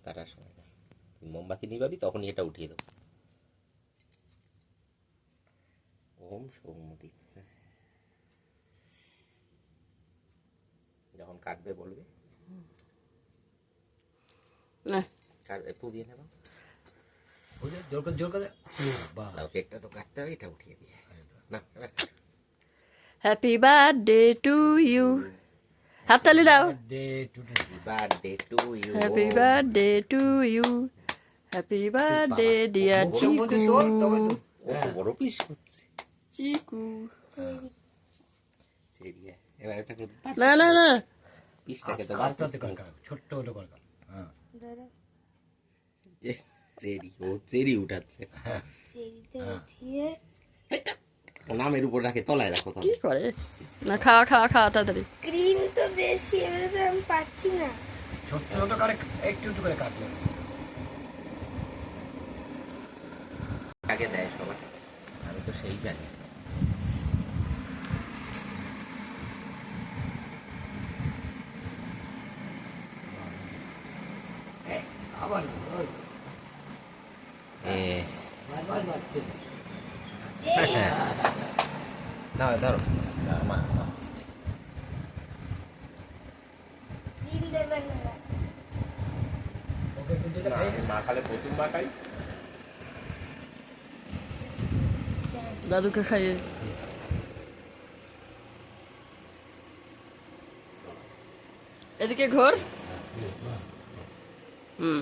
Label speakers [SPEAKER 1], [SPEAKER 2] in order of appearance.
[SPEAKER 1] কাটার সময় না, মোমবাতি নিবাবি তখনই এটা উঠিয়ে দেবো। ওম সৌমতি, যখন কাটবে বলবে,
[SPEAKER 2] না
[SPEAKER 1] কাটবে পু দিয়ে নেব।
[SPEAKER 3] জোর করে বাহ,
[SPEAKER 1] কেকটা তো কাটতে হবে, এটা উঠিয়ে দিয়ে না। এবার
[SPEAKER 2] হ্যাপি বার্থডে টু ইউ, হাততালি দাও।
[SPEAKER 3] Day to day.
[SPEAKER 1] Birthday to you.
[SPEAKER 2] Happy birthday to you, happy birthday dear Chiku.
[SPEAKER 1] কত বড় পিস হচ্ছে।
[SPEAKER 2] চিকু
[SPEAKER 1] চেরিয়া, এবার এটাকে
[SPEAKER 2] না না না,
[SPEAKER 1] পিসটাকে তো
[SPEAKER 3] কাটতে কর, ছোট্ট হলো কর। হ্যাঁ,
[SPEAKER 1] চেরি, ও চেরি উঠাচ্ছে।
[SPEAKER 4] চেরিতে উঠিয়ে
[SPEAKER 1] নামের উপর রাখে, তলায় রাখো
[SPEAKER 2] কি করে না, খাওয়া খাওয়া খাওয়া তাড়াতাড়ি।
[SPEAKER 4] ক্রিম তো বেশি, এবারে তো আমি পাচ্ছি না।
[SPEAKER 3] ছোট্ট ছোট করে একটু একটু করে কাটলো।
[SPEAKER 1] আগে দেয় সবার, আমি তো সেই জানি।
[SPEAKER 3] আবার
[SPEAKER 1] না ধরো,
[SPEAKER 4] ক্রিম দেবেন না।
[SPEAKER 3] ওকে কিন্তু
[SPEAKER 1] মাখালে প্রচুর মাখাই।
[SPEAKER 2] দাদুকে খাইয়ে এদিকে ঘোর। হুম